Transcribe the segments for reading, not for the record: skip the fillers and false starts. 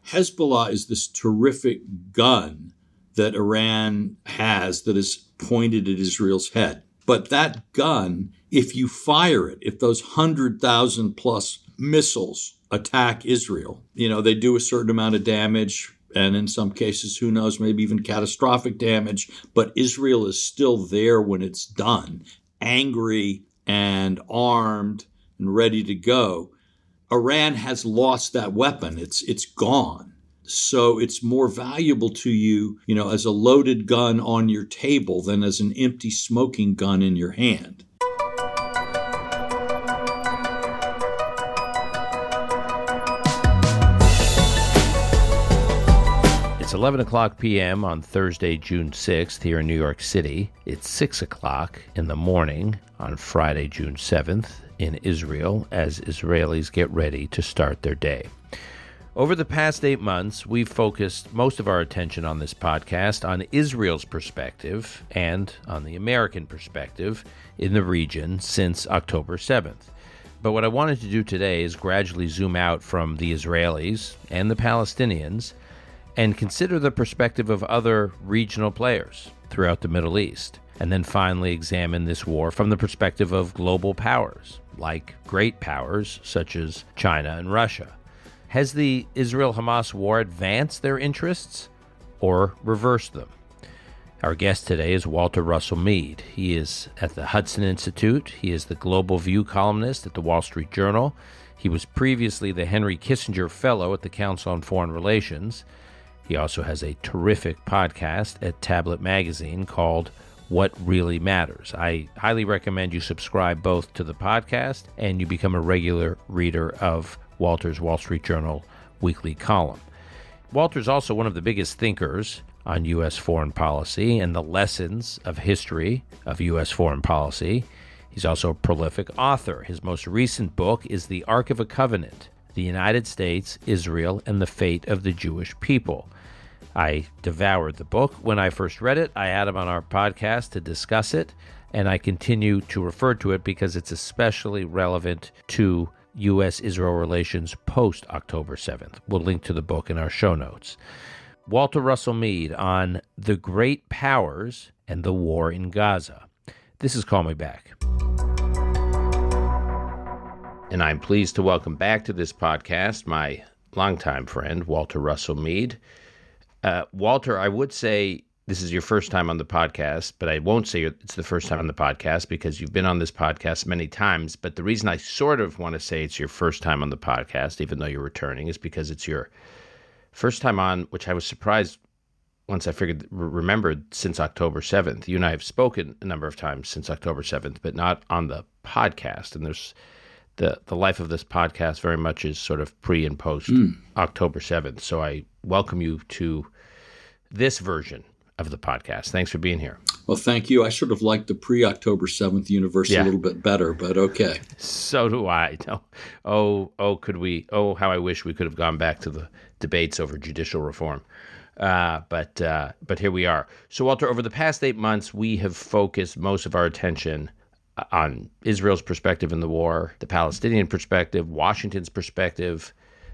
Hezbollah is this terrific gun that Iran has that is pointed at Israel's head. But that gun, if you fire it, if those 100,000 plus missiles attack Israel, they do a certain amount of damage, and in some cases, who knows, maybe even catastrophic damage. But Israel is still there when it's done, angry and armed and ready to go. Iran has lost that weapon. It's gone. So it's more valuable to you, as a loaded gun on your table than as an empty smoking gun in your hand. It's 11 o'clock p.m. on Thursday, June 6th here in New York City. It's 6 o'clock in the morning on Friday, June 7th in Israel as Israelis get ready to start their day. Over the past 8 months, we've focused most of our attention on this podcast on Israel's perspective and on the American perspective in the region since October 7th. But what I wanted to do today is gradually zoom out from the Israelis and the Palestinians and consider the perspective of other regional players throughout the Middle East, and then finally examine this war from the perspective of global powers, like great powers such as China and Russia. Has the Israel-Hamas war advanced their interests or reversed them? Our guest today is Walter Russell Mead. He is at the Hudson Institute. He is the Global View columnist at the Wall Street Journal. He was previously the Henry Kissinger Fellow at the Council on Foreign Relations. He also has a terrific podcast at Tablet Magazine called What Really Matters. I highly recommend you subscribe both to the podcast and you become a regular reader of Walter's Wall Street Journal weekly column. Walter's also one of the biggest thinkers on U.S. foreign policy and the lessons of history of U.S. foreign policy. He's also a prolific author. His most recent book is The Ark of a Covenant, The United States, Israel, and the Fate of the Jewish People. I devoured the book when I first read it. I had him on our podcast to discuss it, and I continue to refer to it because it's especially relevant to U.S.-Israel relations post-October 7th. We'll link to the book in our show notes. Walter Russell Mead on the great powers and the war in Gaza. This is Call Me Back. And I'm pleased to welcome back to this podcast my longtime friend, Walter Russell Mead. Walter, I would say this is your first time on the podcast, but I won't say it's the first time on the podcast because you've been on this podcast many times. But the reason I sort of want to say it's your first time on the podcast, even though you're returning, is because it's your first time on, which I was surprised once I remembered since October 7th. You and I have spoken a number of times since October 7th, but not on the podcast. And there's the life of this podcast very much is sort of pre and post October 7th. So I welcome you to this version of the podcast. Thanks for being here. Well, thank you. I sort of like the pre-October 7th universe a little bit better, but okay. So do I. How I wish we could have gone back to the debates over judicial reform. But here we are. So, Walter, over the past 8 months, we have focused most of our attention on Israel's perspective in the war, the Palestinian perspective, Washington's perspective.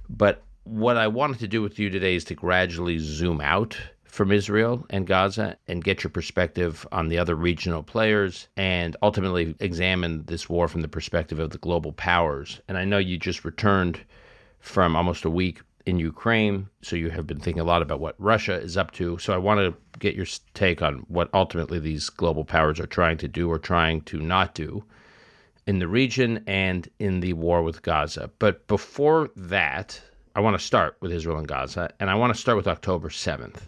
But what I wanted to do with you today is to gradually zoom out from Israel and Gaza and get your perspective on the other regional players and ultimately examine this war from the perspective of the global powers. And I know you just returned from almost a week in Ukraine, so you have been thinking a lot about what Russia is up to. So I want to get your take on what ultimately these global powers are trying to do or trying to not do in the region and in the war with Gaza. But before that, I want to start with Israel and Gaza, and I want to start with October 7th.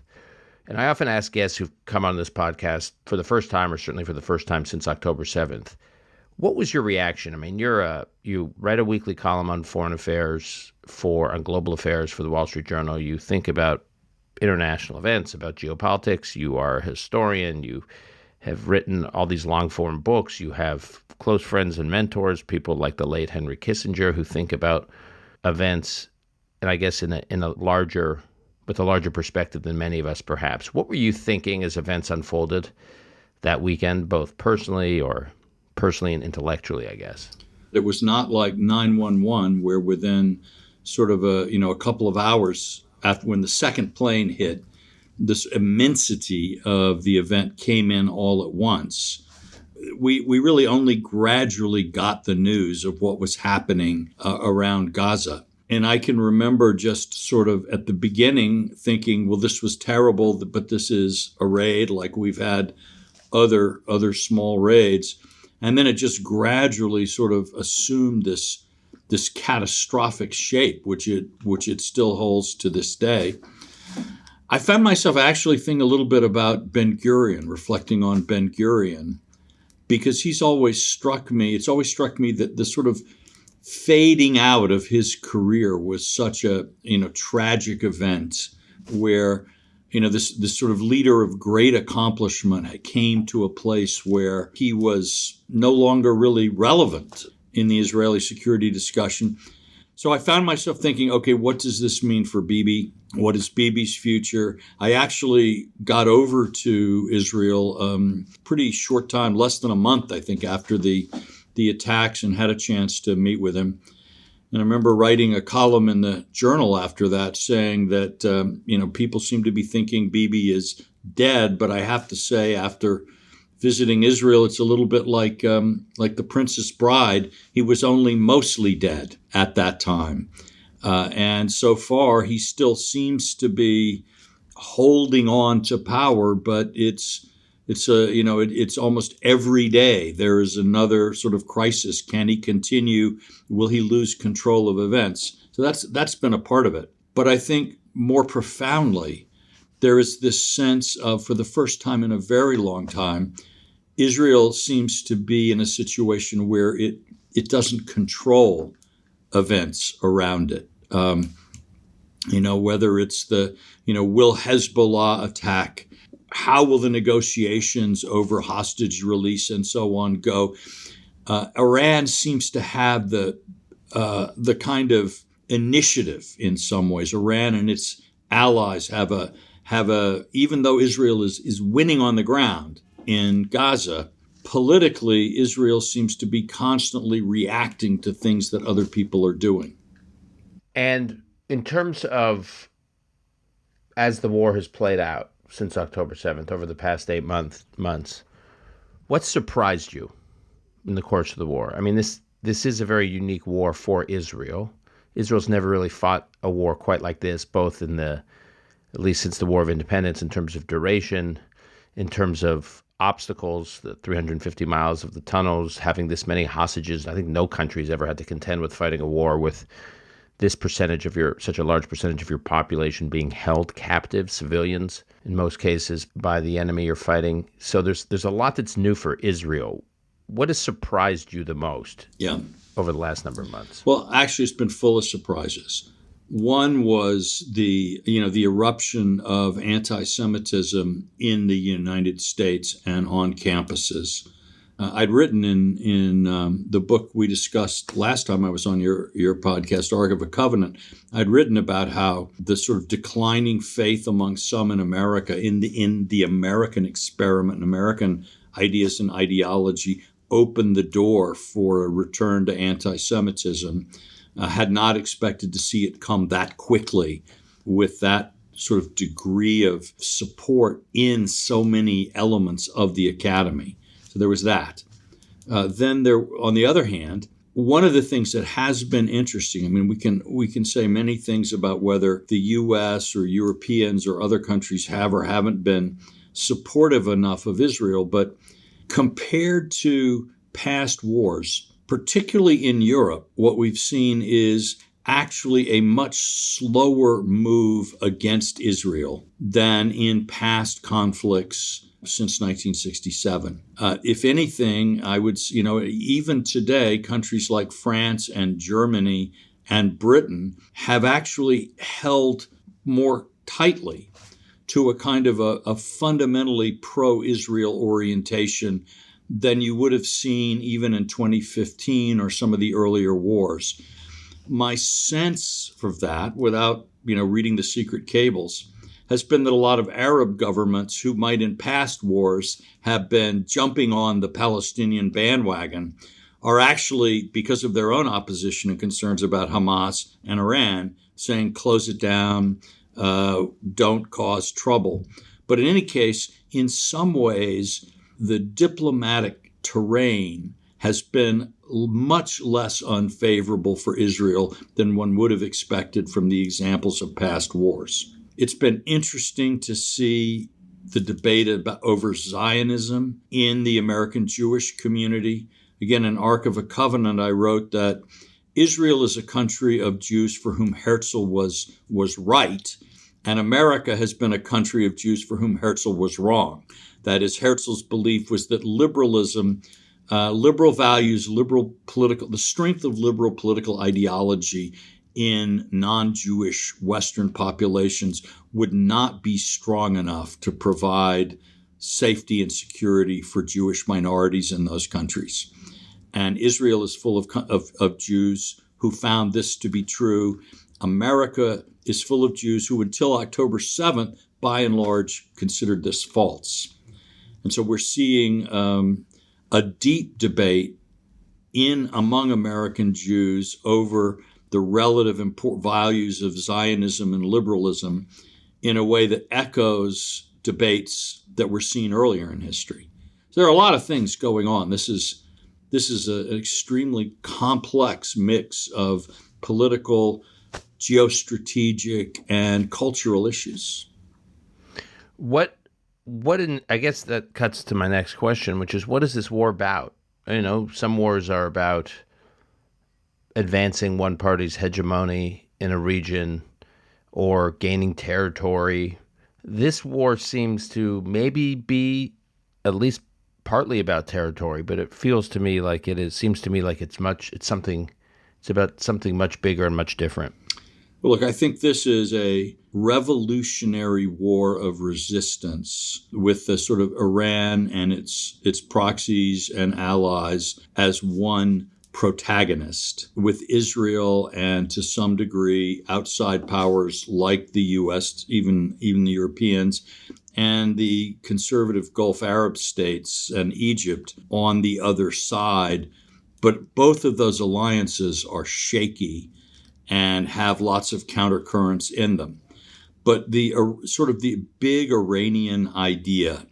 And I often ask guests who've come on this podcast for the first time, or certainly for the first time since October 7th, what was your reaction? I mean, you write a weekly column on foreign affairs on global affairs for the Wall Street Journal. You think about international events, about geopolitics. You are a historian. You have written all these long-form books. You have close friends and mentors, people like the late Henry Kissinger, who think about events, and I guess with a larger perspective than many of us, perhaps. What were you thinking as events unfolded that weekend, both personally and intellectually, I guess? It was not like 911, where within sort of a couple of hours when the second plane hit, this immensity of the event came in all at once. We really only gradually got the news of what was happening around Gaza. And I can remember just sort of at the beginning thinking, well, this was terrible, but this is a raid like we've had other small raids. And then it just gradually sort of assumed this catastrophic shape, which it still holds to this day. I found myself actually thinking a little bit about Ben-Gurion, reflecting on Ben-Gurion, because it's always struck me that the sort of fading out of his career was such a tragic event where this sort of leader of great accomplishment came to a place where he was no longer really relevant in the Israeli security discussion. So I found myself thinking, okay, what does this mean for Bibi? What is Bibi's future? I actually got over to Israel pretty short time, less than a month, I think, after the attacks, and had a chance to meet with him. And I remember writing a column in the Journal after that saying that, people seem to be thinking Bibi is dead. But I have to say, after visiting Israel, it's a little bit like the Princess Bride. He was only mostly dead at that time. And so far, he still seems to be holding on to power, but it's almost every day there is another sort of crisis. Can he continue? Will he lose control of events? So that's been a part of it. But I think more profoundly, there is this sense of, for the first time in a very long time, Israel seems to be in a situation where it doesn't control events around it. Whether it's will Hezbollah attack? How will the negotiations over hostage release and so on go? Iran seems to have the kind of initiative in some ways. Iran and its allies have a even though Israel is winning on the ground in Gaza, politically Israel seems to be constantly reacting to things that other people are doing. And in terms of, as the war has played out since October 7th, over the past 8 months, what surprised you in the course of the war? I mean, this is a very unique war for Israel. Israel's never really fought a war quite like this, both at least since the War of Independence, in terms of duration, in terms of obstacles, the 350 miles of the tunnels, having this many hostages. I think no country's ever had to contend with fighting a war with such a large percentage of your population being held captive, civilians in most cases, by the enemy you're fighting. So there's a lot that's new for Israel. What has surprised you the most over the last number of months? Well, actually, it's been full of surprises. One was the eruption of anti-Semitism in the United States and on campuses. I'd written in the book we discussed last time I was on your podcast, Ark of a Covenant. I'd written about how the sort of declining faith among some in America in the American experiment, American ideas and ideology, opened the door for a return to anti-Semitism. Had not expected to see it come that quickly with that sort of degree of support in so many elements of the academy. So there was that. Then there, on the other hand, one of the things that has been interesting, I mean, we can say many things about whether the U.S. or Europeans or other countries have or haven't been supportive enough of Israel, but compared to past wars, particularly in Europe, what we've seen is actually a much slower move against Israel than in past conflicts since 1967. If anything, I would, even today, countries like France and Germany and Britain have actually held more tightly to a kind of a fundamentally pro-Israel orientation than you would have seen even in 2015 or some of the earlier wars. My sense of that, without reading the secret cables, has been that a lot of Arab governments who might in past wars have been jumping on the Palestinian bandwagon are actually, because of their own opposition and concerns about Hamas and Iran, saying close it down, don't cause trouble. But in any case, in some ways, the diplomatic terrain has been much less unfavorable for Israel than one would have expected from the examples of past wars. It's been interesting to see the debate over Zionism in the American Jewish community. Again, in Ark of a Covenant, I wrote that Israel is a country of Jews for whom Herzl was right, and America has been a country of Jews for whom Herzl was wrong. That is, Herzl's belief was that liberalism, liberal values, the strength of liberal political ideology in non-Jewish Western populations would not be strong enough to provide safety and security for Jewish minorities in those countries. And Israel is full of Jews who found this to be true. America is full of Jews who, until October 7th, by and large, considered this false. And so we're seeing a deep debate among American Jews over the relative values of Zionism and liberalism in a way that echoes debates that were seen earlier in history. So there are a lot of things going on. This is an extremely complex mix of political, geostrategic, and cultural issues. I guess that cuts to my next question, which is, what is this war about? Some wars are about advancing one party's hegemony in a region or gaining territory. This war seems to maybe be at least partly about territory, but it feels to me like seems to me like it's about something much bigger and much different. Well, look, I think this is a revolutionary war of resistance with the sort of Iran and its proxies and allies as one protagonist, with Israel and to some degree outside powers like the U.S., even the Europeans, and the conservative Gulf Arab states and Egypt on the other side. But both of those alliances are shaky and have lots of countercurrents in them. But the sort of the big Iranian idea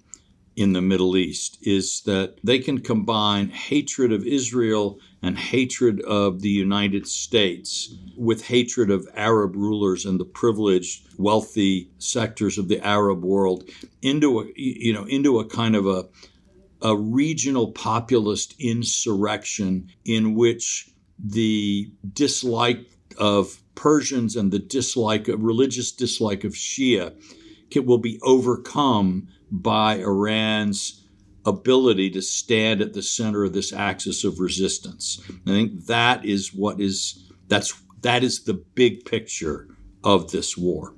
in the Middle East is that they can combine hatred of Israel and hatred of the United States with hatred of Arab rulers and the privileged, wealthy sectors of the Arab world into a kind of a regional populist insurrection in which the dislike of Persians and the religious dislike of Shia will be overcome by Iran's ability to stand at the center of this axis of resistance. I think that is the big picture of this war.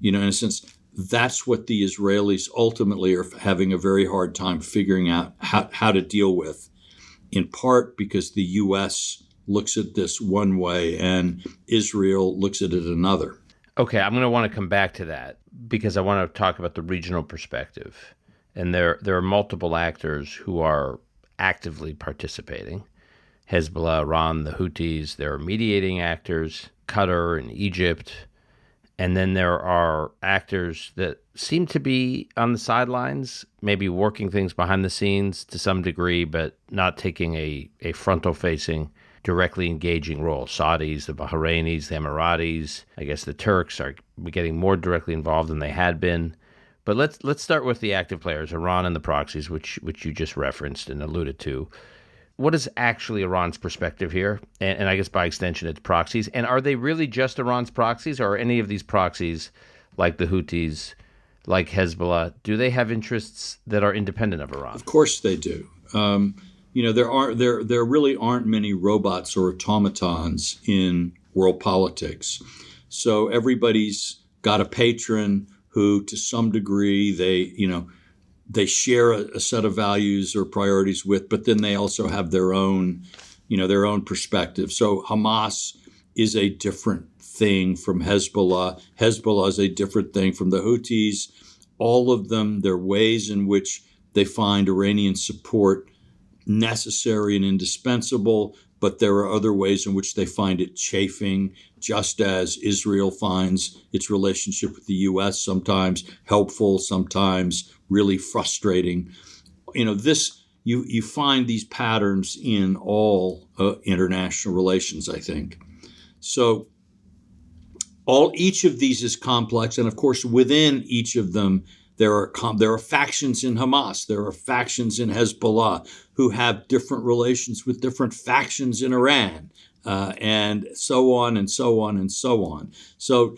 In a sense, that's what the Israelis ultimately are having a very hard time figuring out how to deal with, in part because the U.S. looks at this one way and Israel looks at it another. Okay, I'm going to want to come back to that because I want to talk about the regional perspective. And there are multiple actors who are actively participating. Hezbollah, Iran, the Houthis, there are mediating actors, Qatar and Egypt. And then there are actors that seem to be on the sidelines, maybe working things behind the scenes to some degree, but not taking a frontal-facing, directly engaging role. Saudis, the Bahrainis, the Emiratis, I guess the Turks are getting more directly involved than they had been. But let's start with the active players, Iran and the proxies, which you just referenced and alluded to. What is actually Iran's perspective here? And I guess by extension, it's proxies. And are they really just Iran's proxies, or are any of these proxies, like the Houthis, like Hezbollah, do they have interests that are independent of Iran? Of course they do. There really aren't many robots or automatons in world politics. So everybody's got a patron who, to some degree, they share a set of values or priorities with, but then they also have their own perspective. So Hamas is a different thing from Hezbollah. Hezbollah is a different thing from the Houthis. All of them, there are ways in which they find Iranian support necessary and indispensable, but there are other ways in which they find it chafing, just as Israel finds its relationship with the U.S. sometimes helpful, sometimes really frustrating. You find these patterns in all international relations, I think. So each of these is complex, and of course, within each of them, there are factions in Hamas, there are factions in Hezbollah who have different relations with different factions in Iran, and so on and so on and so on. So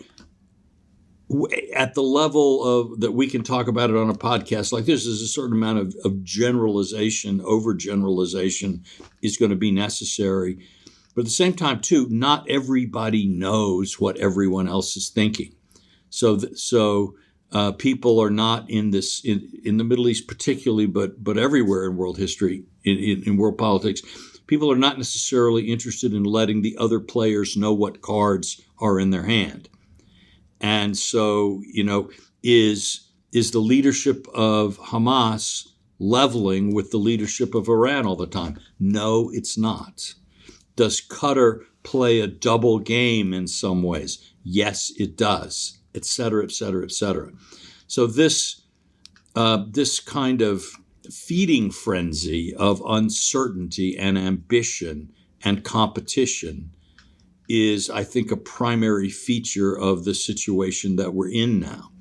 at the level of that we can talk about it on a podcast like this, is a certain amount of generalization, overgeneralization is going to be necessary. But at the same time, too, not everybody knows what everyone else is thinking. So people are not in this in the Middle East particularly, but everywhere in world history, in world politics, people are not necessarily interested in letting the other players know what cards are in their hand. And so, is the leadership of Hamas leveling with the leadership of Iran all the time? No, it's not. Does Qatar play a double game in some ways? Yes, it does, et cetera, et cetera, et cetera. So this kind of feeding frenzy of uncertainty and ambition and competition is, I think, a primary feature of the situation that we're in now,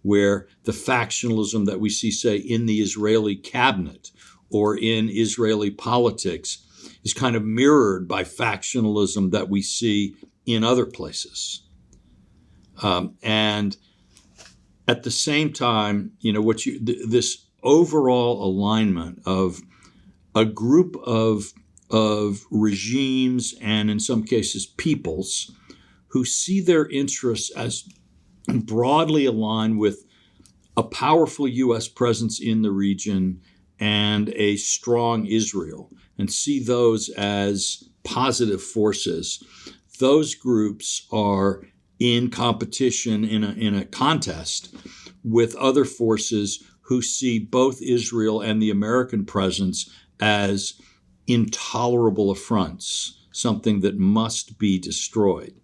where the factionalism that we see, say, in the Israeli cabinet or in Israeli politics is kind of mirrored by factionalism that we see in other places. And at the same time, this overall alignment of a group of regimes and in some cases peoples who see their interests as broadly aligned with a powerful U.S. presence in the region and a strong Israel, and see those as positive forces. Those groups are in competition, in a contest with other forces who see both Israel and the American presence as intolerable affronts, something that must be destroyed.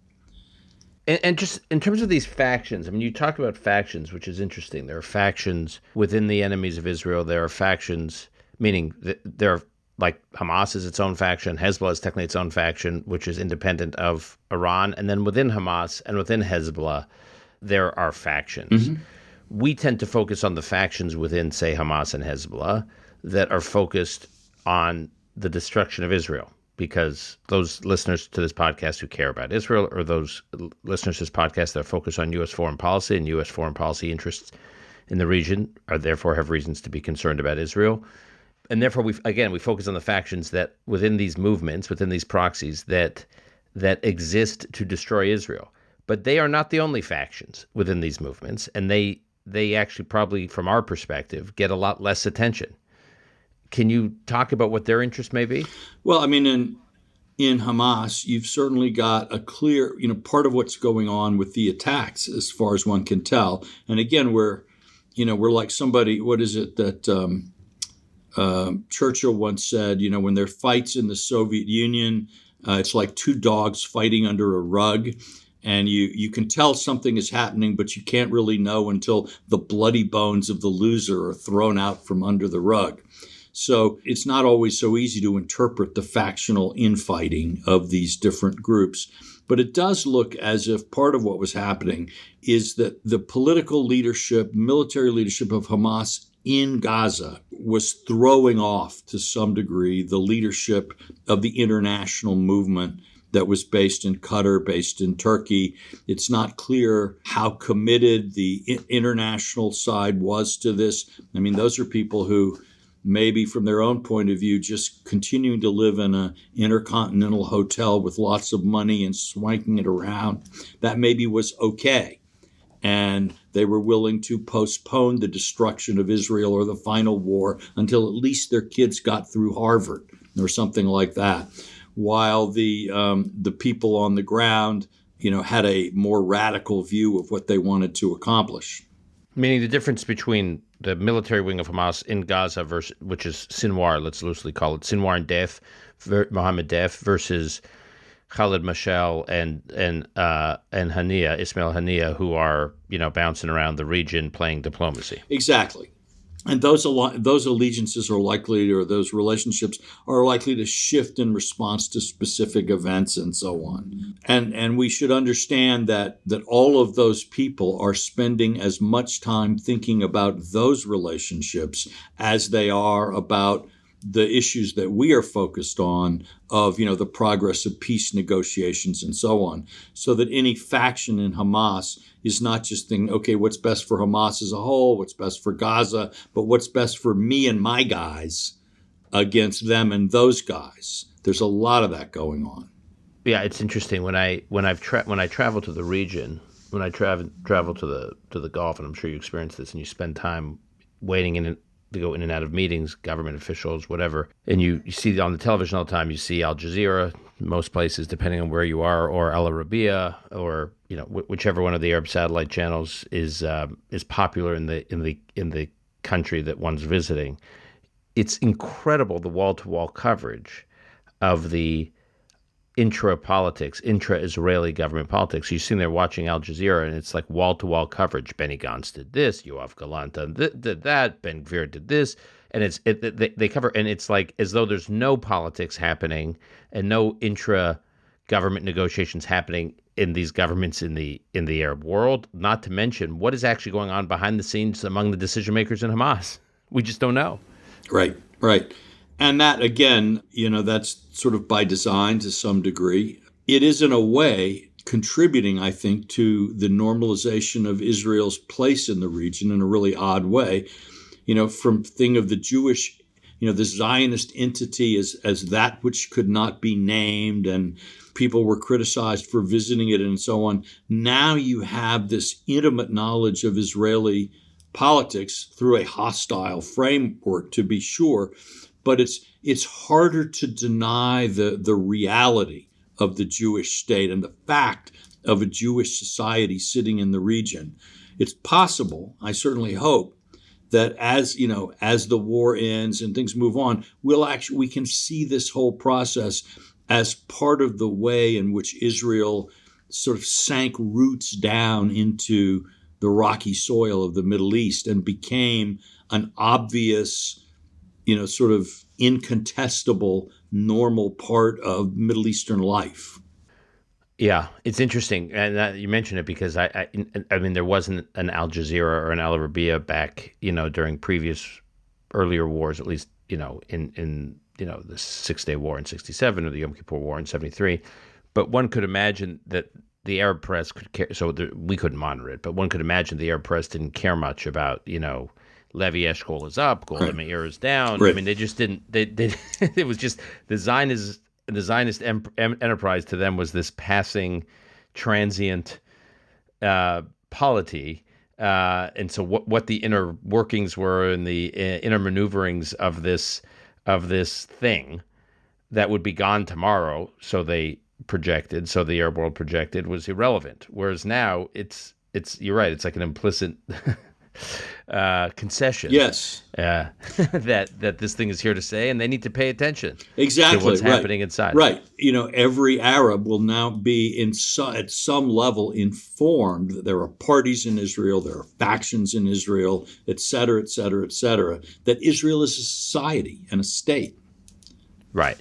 And just in terms of these factions, I mean, you talk about factions, which is interesting. There are factions within the enemies of Israel. There are factions, meaning that there are, like, Hamas is its own faction. Hezbollah is technically its own faction, which is independent of Iran. And then within Hamas and within Hezbollah, there are factions. Mm-hmm. We tend to focus on the factions within, say, Hamas and Hezbollah that are focused on the destruction of Israel, because those listeners to this podcast who care about Israel, or those listeners to this podcast that are focused on U.S. foreign policy and U.S. foreign policy interests in the region, are therefore have reasons to be concerned about Israel. And therefore, we focus on the factions that within these movements, within these proxies that exist to destroy Israel. But they are not the only factions within these movements, and they actually probably, from our perspective, get a lot less attention. Can you talk about what their interest may be? Well, I mean, in Hamas, you've certainly got a clear, part of what's going on with the attacks, as far as one can tell. And again, we're like somebody, what is it that Churchill once said, when there are fights in the Soviet Union, it's like two dogs fighting under a rug. And you can tell something is happening, but you can't really know until the bloody bones of the loser are thrown out from under the rug. So it's not always so easy to interpret the factional infighting of these different groups. But it does look as if part of what was happening is that the political leadership, military leadership of Hamas in Gaza was throwing off to some degree the leadership of the international movement that was based in Qatar, based in Turkey. It's not clear how committed the international side was to this. I mean, those are people who maybe from their own point of view, just continuing to live in an intercontinental hotel with lots of money and swanking it around, that maybe was okay. And they were willing to postpone the destruction of Israel or the final war until at least their kids got through Harvard or something like that. While the people on the ground, had a more radical view of what they wanted to accomplish. Meaning the difference between the military wing of Hamas in Gaza versus, which is Sinwar, let's loosely call it Sinwar and Deif, Mohammed Deif versus Khalid Mashal and Hania, Ismail Hania, who are bouncing around the region playing diplomacy. Exactly. And those allegiances are likely, or those relationships are likely to shift in response to specific events and so on. And we should understand that all of those people are spending as much time thinking about those relationships as they are about the issues that we are focused on of, the progress of peace negotiations and so on, so that any faction in Hamas is not just thinking, okay, what's best for Hamas as a whole, what's best for Gaza, but what's best for me and my guys against them and those guys. There's a lot of that going on. Yeah, it's interesting when I travel to the region, when I travel to the Gulf, and I'm sure you experience this, and you spend time waiting to go in and out of meetings, government officials, whatever. And you see on the television all the time, you see Al Jazeera, most places, depending on where you are, or Al Arabiya, or whichever one of the Arab satellite channels is popular in the country that one's visiting. It's incredible, the wall-to-wall coverage of the intra-Israeli government politics. You're sitting there watching Al Jazeera, and it's like wall-to-wall coverage. Benny Gantz did this, Yoav Gallant did that, Ben Gvir did this, and they cover, and it's like as though there's no politics happening and no intra-government negotiations happening in these governments in the Arab world. Not to mention what is actually going on behind the scenes among the decision makers in Hamas. We just don't know. Right. And that, again, that's sort of by design to some degree. It is, in a way, contributing, I think, to the normalization of Israel's place in the region in a really odd way. From thing of the Jewish, the Zionist entity as that which could not be named, and people were criticized for visiting it and so on. Now you have this intimate knowledge of Israeli politics through a hostile framework, to be sure. But it's harder to deny the reality of the Jewish state and the fact of a Jewish society sitting in the region. It's possible, I certainly hope, that as the war ends and things move on, we can see this whole process as part of the way in which Israel sort of sank roots down into the rocky soil of the Middle East and became an obvious, sort of incontestable, normal part of Middle Eastern life. Yeah, it's interesting, and you mentioned it because I mean, there wasn't an Al Jazeera or an Al Arabiya back, during previous earlier wars, at least, in the 6 Day War in '67 or the Yom Kippur War in '73. But one could imagine that the Arab press could care. So we couldn't monitor it, but one could imagine the Arab press didn't care much about, Levi Eshkol is up, Golda Meir is down. Right. I mean, they just didn't. They it was just the Zionist enterprise to them was this passing, transient polity, and so what the inner workings were and the inner maneuverings of this thing that would be gone tomorrow. So they projected. So the Arab world projected was irrelevant. Whereas now it's you're right. It's like an implicit. Concession. Yes. that this thing is here to stay, and they need to pay attention. Exactly. To what's happening inside. Right. Every Arab will now be at some level informed that there are parties in Israel, there are factions in Israel, et cetera, et cetera, et cetera, that Israel is a society and a state. Right.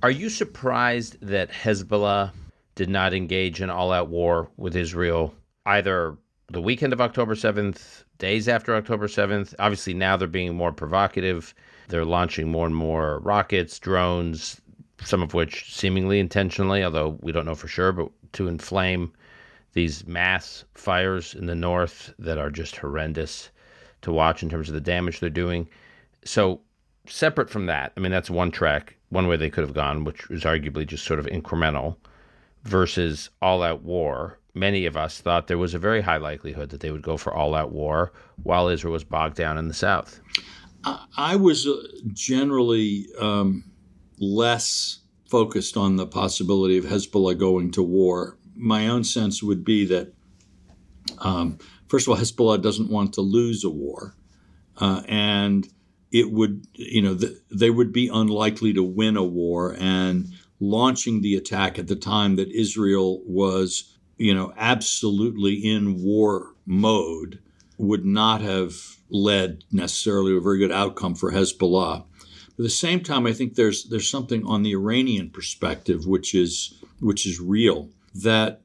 Are you surprised that Hezbollah did not engage in all-out war with Israel either the weekend of October 7th, days after October 7th? Obviously, now they're being more provocative. They're launching more and more rockets, drones, some of which seemingly intentionally, although we don't know for sure, but to inflame these mass fires in the north that are just horrendous to watch in terms of the damage they're doing. So separate from that, I mean, that's one track, one way they could have gone, which was arguably just sort of incremental versus all-out war. Many of us thought there was a very high likelihood that they would go for all-out war while Israel was bogged down in the south. I was generally less focused on the possibility of Hezbollah going to war. My own sense would be that, first of all, Hezbollah doesn't want to lose a war. and it would, they would be unlikely to win a war. And launching the attack at the time that Israel was, absolutely in war mode would not have led necessarily to a very good outcome for Hezbollah. But at the same time, I think there's something on the Iranian perspective which is real, that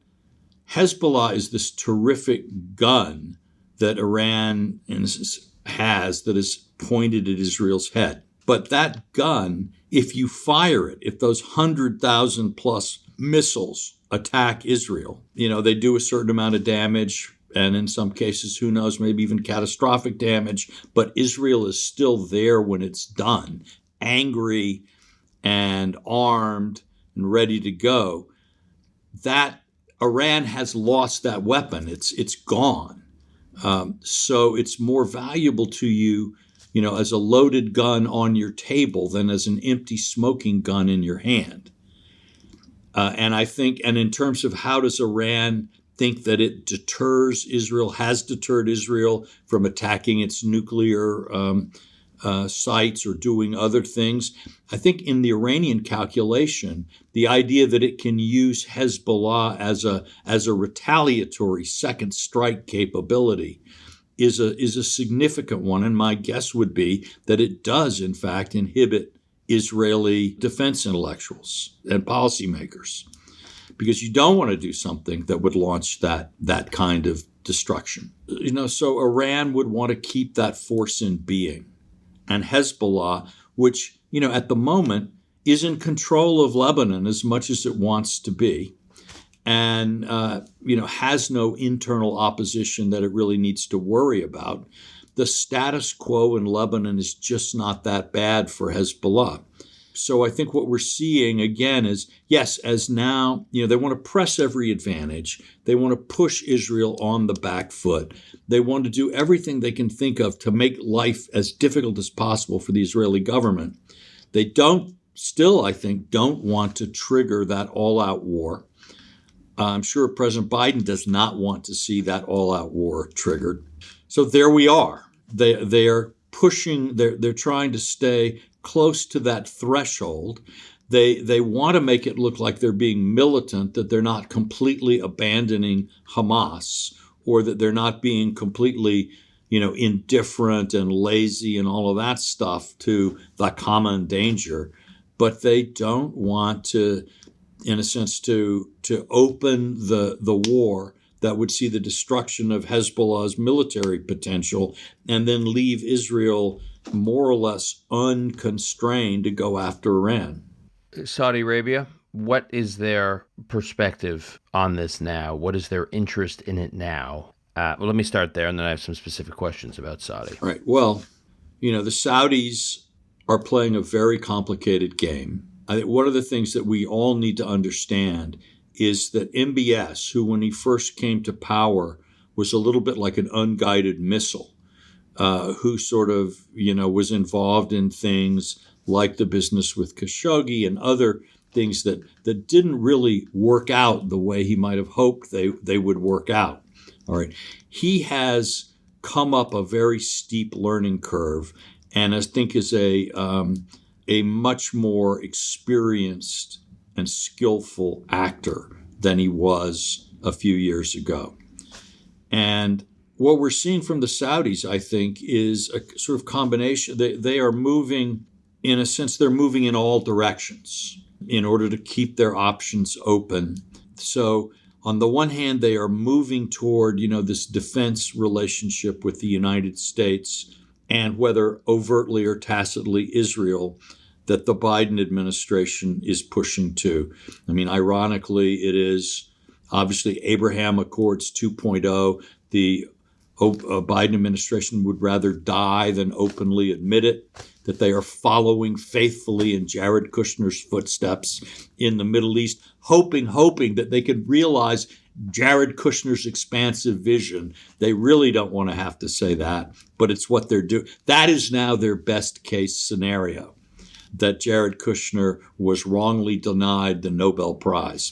Hezbollah is this terrific gun that Iran has that is pointed at Israel's head. But that gun, if you fire it, if those 100,000 plus missiles attack Israel, they do a certain amount of damage, and in some cases, who knows, maybe even catastrophic damage, but Israel is still there when it's done, angry and armed and ready to go. That Iran has lost that weapon. It's gone. So it's more valuable to you, as a loaded gun on your table than as an empty smoking gun in your hand. And I think, and in terms of how does Iran think that it deters Israel, has deterred Israel from attacking its nuclear sites or doing other things, I think in the Iranian calculation, the idea that it can use Hezbollah as a retaliatory second strike capability is a significant one. And my guess would be that it does, in fact, inhibit Israeli defense intellectuals and policymakers, because you don't want to do something that would launch that kind of destruction. So Iran would want to keep that force in being. And Hezbollah, which, at the moment is in control of Lebanon as much as it wants to be, and, has no internal opposition that it really needs to worry about. The status quo in Lebanon is just not that bad for Hezbollah. So I think what we're seeing again is, yes, as now, they want to press every advantage. They want to push Israel on the back foot. They want to do everything they can think of to make life as difficult as possible for the Israeli government. They don't want to trigger that all-out war. I'm sure President Biden does not want to see that all-out war triggered. So there we are. They are pushing, they're trying to stay close to that threshold. They want to make it look like they're being militant, that they're not completely abandoning Hamas, or that they're not being completely, indifferent and lazy and all of that stuff to the common danger. But they don't want to, in a sense, to open the war that would see the destruction of Hezbollah's military potential and then leave Israel more or less unconstrained to go after Iran. Saudi Arabia, what is their perspective on this now? What is their interest in it now? Well, let me start there, and then I have some specific questions about Saudi. Right. Well, the Saudis are playing a very complicated game. I think one of the things that we all need to understand is that MBS, who when he first came to power was a little bit like an unguided missile, who sort of, was involved in things like the business with Khashoggi and other things that didn't really work out the way he might have hoped they would work out. All right. He has come up a very steep learning curve, and I think is a much more experienced and skillful actor than he was a few years ago. And what we're seeing from the Saudis, I think, is a sort of combination. They are moving, in a sense, they're moving in all directions in order to keep their options open. So on the one hand, they are moving toward, this defense relationship with the United States, and whether overtly or tacitly Israel, that the Biden administration is pushing to. I mean, ironically, it is obviously Abraham Accords 2.0. The Biden administration would rather die than openly admit it, that they are following faithfully in Jared Kushner's footsteps in the Middle East, hoping that they could realize Jared Kushner's expansive vision. They really don't want to have to say that, but it's what they're doing. That is now their best case scenario, that Jared Kushner was wrongly denied the Nobel Prize.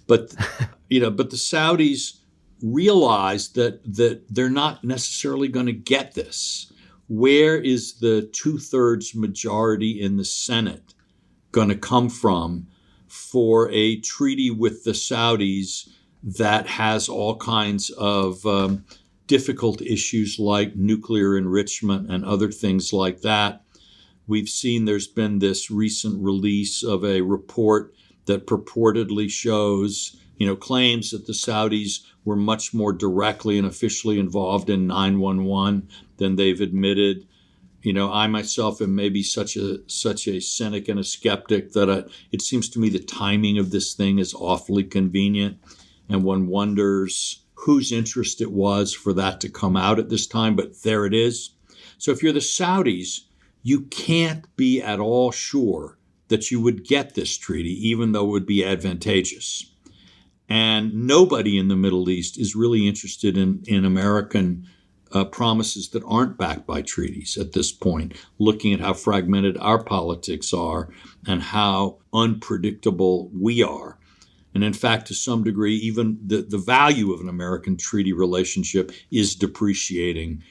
But, but the Saudis realize that they're not necessarily going to get this, where is the 2/3 majority in the Senate going to come from for a treaty with the Saudis that has all kinds of difficult issues like nuclear enrichment and other things like that? We've seen there's been this recent release of a report that purportedly shows, claims that the Saudis were much more directly and officially involved in 9/11 than they've admitted. I myself am maybe such a cynic and a skeptic that it seems to me the timing of this thing is awfully convenient, and one wonders whose interest it was for that to come out at this time, but there it is. So if you're the Saudis, you can't be at all sure that you would get this treaty, even though it would be advantageous. And nobody in the Middle East is really interested in American promises that aren't backed by treaties at this point, looking at how fragmented our politics are and how unpredictable we are. And in fact, to some degree, even the value of an American treaty relationship is depreciating,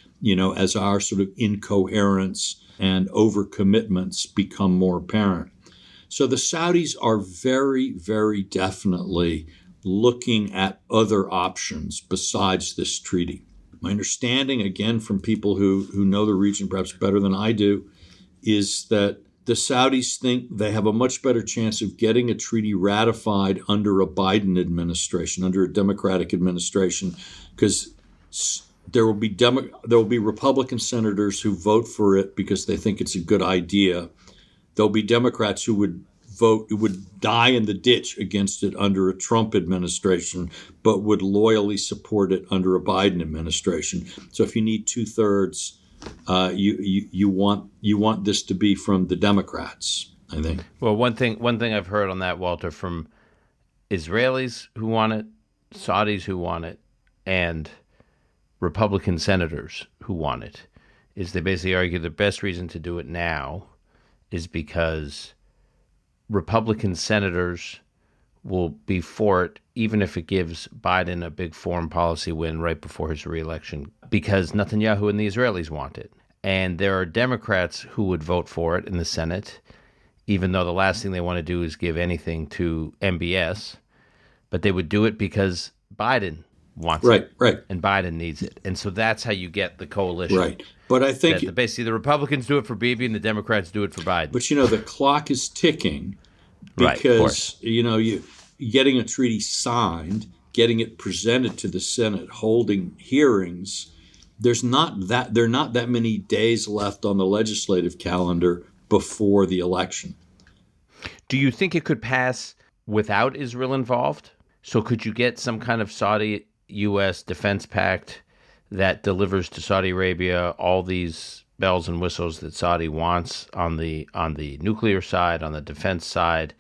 as our sort of incoherence and overcommitments become more apparent. So the Saudis are very, very definitely looking at other options besides this treaty. My understanding, again, from people who know the region perhaps better than I do, is that the Saudis think they have a much better chance of getting a treaty ratified under a Biden administration, under a Democratic administration, because there will be Republican senators who vote for it because they think it's a good idea. There'll be Democrats who would die in the ditch against it under a Trump administration, but would loyally support it under a Biden administration. So if you need 2/3, you want this to be from the Democrats, I think. Well, one thing I've heard on that, Walter, from Israelis who want it, Saudis who want it, and Republican senators who want it, is they basically argue the best reason to do it now is because Republican senators will be for it, even if it gives Biden a big foreign policy win right before his reelection, because Netanyahu and the Israelis want it. And there are Democrats who would vote for it in the Senate, even though the last thing they want to do is give anything to MBS, but they would do it because Biden wants it. Right. And Biden needs it. And so that's how you get the coalition. Right. But I think basically the Republicans do it for Bibi and the Democrats do it for Biden. But the clock is ticking Right, because you getting a treaty signed, getting it presented to the Senate, holding hearings. There are not that many days left on the legislative calendar before the election. Do you think it could pass without Israel involved? So could you get some kind of Saudi-U.S. defense pact that delivers to Saudi Arabia all these bells and whistles that Saudi wants on the nuclear side, on the defense side,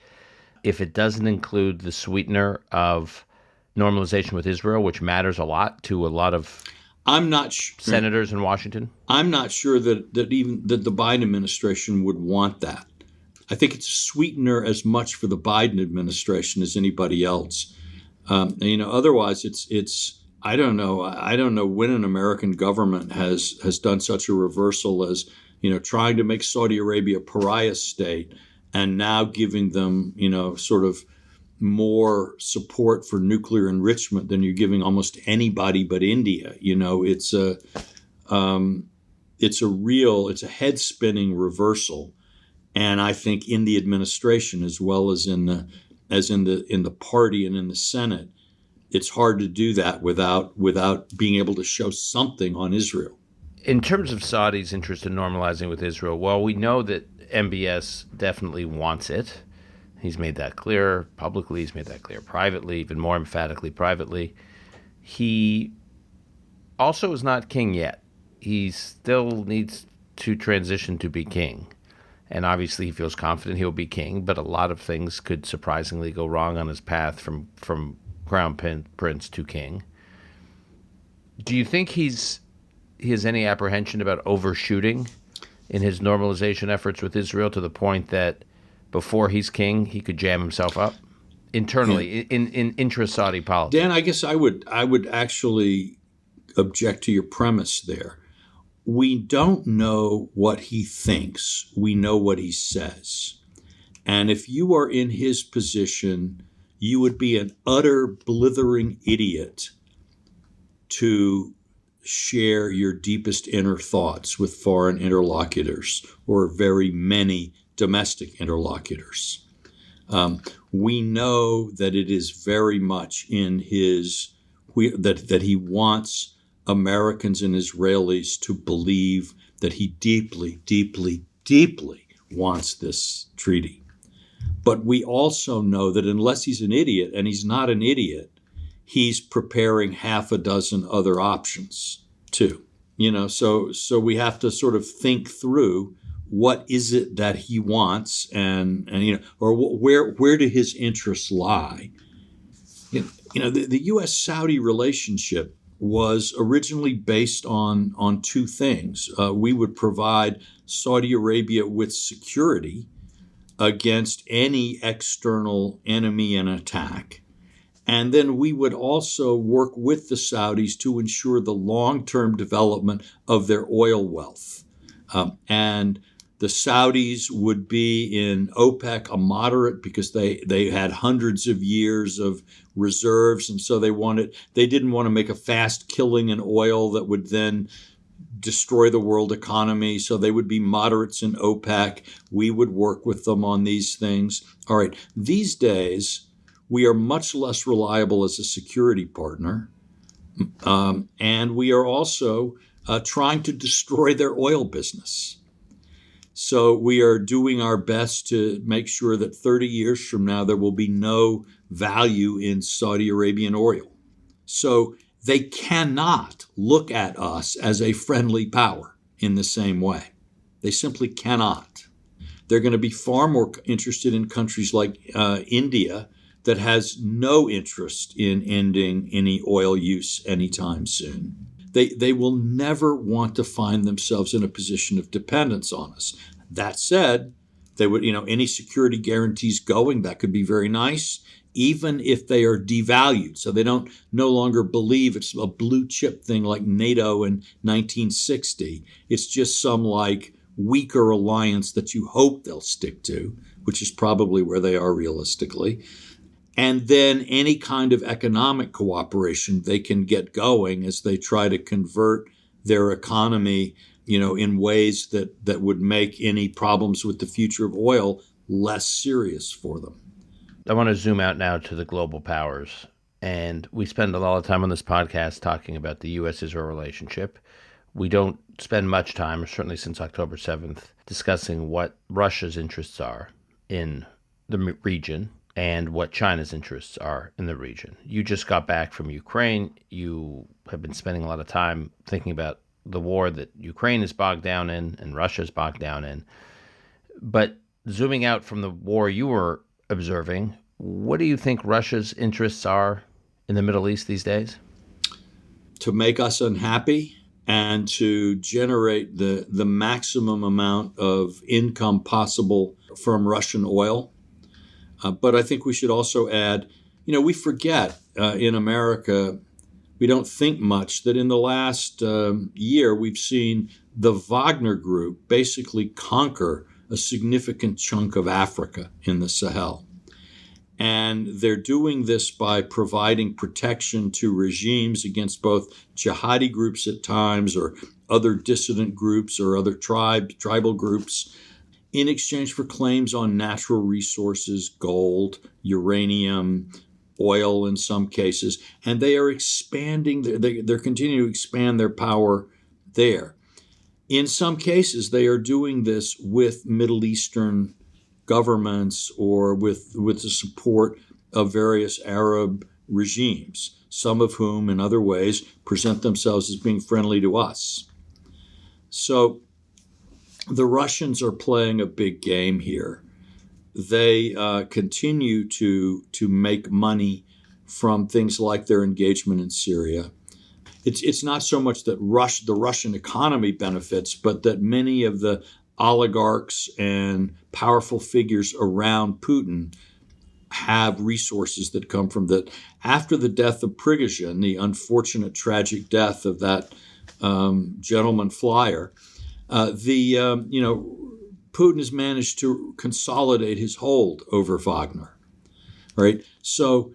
if it doesn't include the sweetener of normalization with Israel, which matters a lot to a lot of senators in Washington? I'm not sure that the Biden administration would want that. I think it's a sweetener as much for the Biden administration as anybody else. Otherwise, it's I don't know when an American government has done such a reversal as trying to make Saudi Arabia a pariah state and now giving them sort of more support for nuclear enrichment than you're giving almost anybody but India. It's a head spinning reversal, and I think in the administration as well as in the party and in the Senate, it's hard to do that without being able to show something on Israel. In terms of Saudi's interest in normalizing with Israel, well, we know that MBS definitely wants it. He's made that clear publicly. He's made that clear privately, even more emphatically privately. He also is not king yet. He still needs to transition to be king. And obviously he feels confident he'll be king, but a lot of things could surprisingly go wrong on his path from crown prince to king. Do you think he has any apprehension about overshooting in his normalization efforts with Israel to the point that before he's king, he could jam himself up internally in intra-Saudi politics? Dan, I guess I would actually object to your premise there. we don't know what he thinks. We know what he says. And if you are in his position, you would be an utter blithering idiot to share your deepest inner thoughts with foreign interlocutors or very many domestic interlocutors. We know that it is very much in that he wants Americans and Israelis to believe that he deeply, deeply, deeply wants this treaty. But we also know that unless he's an idiot, and he's not an idiot, he's preparing half a dozen other options too. So we have to sort of think through what is it that he wants, or where do his interests lie. The U.S.-Saudi relationship was originally based on two things. We would provide Saudi Arabia with security against any external enemy and attack. And then we would also work with the Saudis to ensure the long-term development of their oil wealth. And the Saudis would be in OPEC, a moderate, because they had hundreds of years of reserves, and so they didn't want to make a fast killing in oil that would then destroy the world economy. So they would be moderates in OPEC. We would work with them on these things. All right. These days, we are much less reliable as a security partner. And we are also trying to destroy their oil business. So we are doing our best to make sure that 30 years from now, there will be no value in Saudi Arabian oil. So they cannot look at us as a friendly power in the same way. They simply cannot. They're going to be far more interested in countries like India that has no interest in ending any oil use anytime soon. They will never want to find themselves in a position of dependence on us. That said, they would, any security guarantees going, that could be very nice, even if they are devalued. So they don't no longer believe it's a blue chip thing like NATO in 1960. It's just some like weaker alliance that you hope they'll stick to, which is probably where they are realistically. And then any kind of economic cooperation they can get going as they try to convert their economy, in ways that would make any problems with the future of oil less serious for them. I want to zoom out now to the global powers. And we spend a lot of time on this podcast talking about the U.S.-Israel relationship. We don't spend much time, certainly since October 7th, discussing what Russia's interests are in the region and what China's interests are in the region. You just got back from Ukraine. You have been spending a lot of time thinking about the war that Ukraine is bogged down in and Russia is bogged down in. But zooming out from the war you were observing, what do you think Russia's interests are in the Middle East these days? To make us unhappy and to generate the maximum amount of income possible from Russian oil. But I think we should also add, we forget in America, we don't think much that in the last year we've seen the Wagner Group basically conquer a significant chunk of Africa in the Sahel. And they're doing this by providing protection to regimes against both jihadi groups at times or other dissident groups or other tribal groups in exchange for claims on natural resources, gold, uranium, oil in some cases. And they are expanding, they're continuing to expand their power there. In some cases, they are doing this with Middle Eastern governments or with the support of various Arab regimes, some of whom in other ways present themselves as being friendly to us. So the Russians are playing a big game here. They continue to make money from things like their engagement in Syria. It's not so much that the Russian economy benefits, but that many of the oligarchs and powerful figures around Putin have resources that come from that. After the death of Prigozhin, the unfortunate tragic death of that gentleman flyer. Putin has managed to consolidate his hold over Wagner, right? So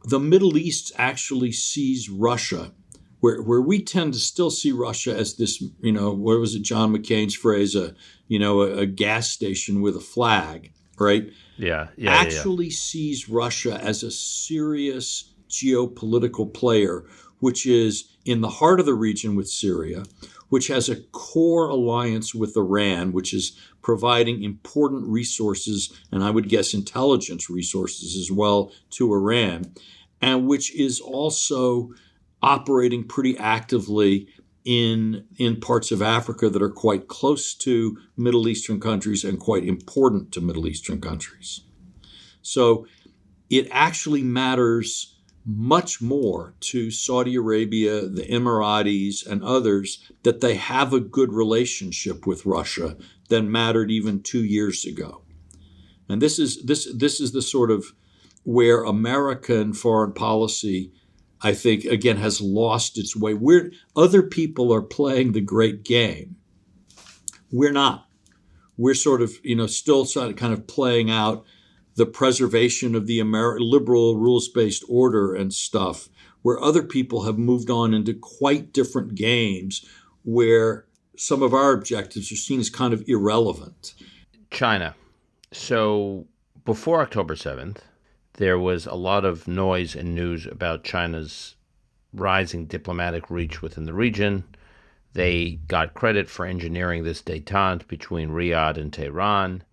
the Middle East actually sees Russia, where we tend to still see Russia as this, what was it, John McCain's phrase, a gas station with a flag, right? Yeah. Actually sees Russia as a serious geopolitical player, which is in the heart of the region with Syria, which has a core alliance with Iran, which is providing important resources, and I would guess intelligence resources as well, to Iran, and which is also operating pretty actively in parts of Africa that are quite close to Middle Eastern countries and quite important to Middle Eastern countries. So it actually matters much more to Saudi Arabia, the Emiratis, and others that they have a good relationship with Russia than mattered even 2 years ago. And this is the sort of where American foreign policy, I think, again, has lost its way. Other people are playing the great game. We're not. We're sort of, still kind of playing out the preservation of the liberal rules-based order and stuff, where other people have moved on into quite different games where some of our objectives are seen as kind of irrelevant. China. So before October 7th, there was a lot of noise and news about China's rising diplomatic reach within the region. They got credit for engineering this détente between Riyadh and Tehran.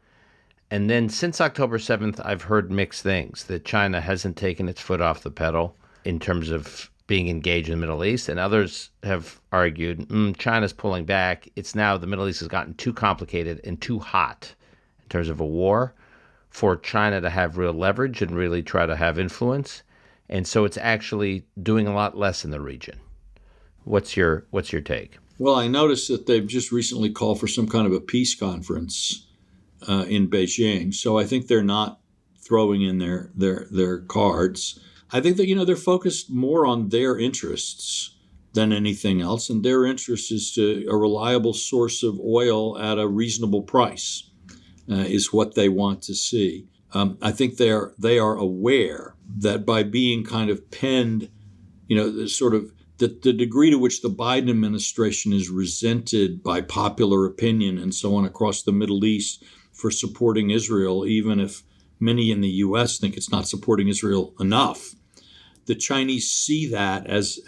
And then since October 7th, I've heard mixed things, that China hasn't taken its foot off the pedal in terms of being engaged in the Middle East. And others have argued, China's pulling back. It's now the Middle East has gotten too complicated and too hot in terms of a war for China to have real leverage and really try to have influence. And so it's actually doing a lot less in the region. What's your take? Well, I noticed that they've just recently called for some kind of a peace conference in Beijing. So I think they're not throwing in their cards. I think that, they're focused more on their interests than anything else. And their interest is to a reliable source of oil at a reasonable price is what they want to see. I think they are aware that by being kind of penned, sort of the degree to which the Biden administration is resented by popular opinion and so on across the Middle East for supporting Israel, even if many in the U.S. think it's not supporting Israel enough. The Chinese see that as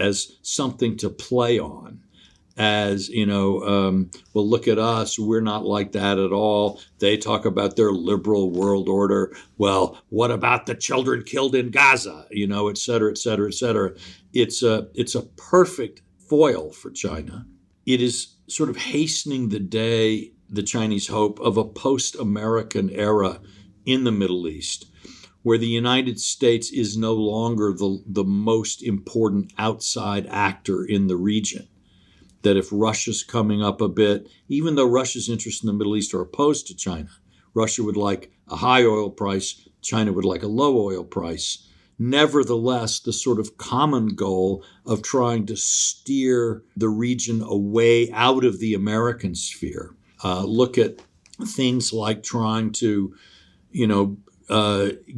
something to play on, as, well, look at us, we're not like that at all. They talk about their liberal world order. Well, what about the children killed in Gaza, et cetera, et cetera, et cetera. It's a perfect foil for China. It is sort of hastening the day, the Chinese hope, of a post-American era in the Middle East, where the United States is no longer the most important outside actor in the region. That if Russia's coming up a bit, even though Russia's interests in the Middle East are opposed to China, Russia would like a high oil price, China would like a low oil price. Nevertheless, the sort of common goal of trying to steer the region away out of the American sphere. Look at things like trying to,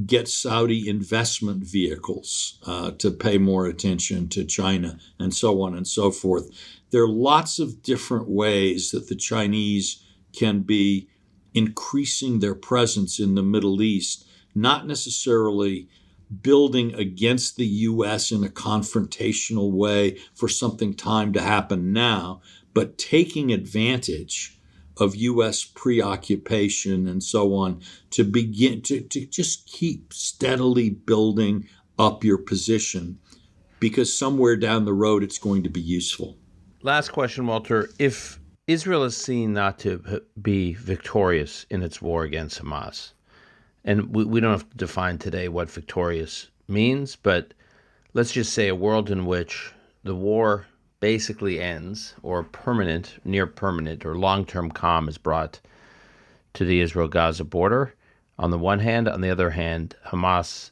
get Saudi investment vehicles to pay more attention to China and so on and so forth. There are lots of different ways that the Chinese can be increasing their presence in the Middle East, not necessarily building against the U.S. in a confrontational way for something time to happen now, but taking advantage of U.S. preoccupation and so on to begin to just keep steadily building up your position, because somewhere down the road it's going to be useful. Last question, Walter. If Israel is seen not to be victorious in its war against Hamas, and we don't have to define today what victorious means, but let's just say a world in which the war basically ends, or permanent, near permanent, or long-term calm is brought to the Israel-Gaza border, on the one hand. On the other hand, Hamas,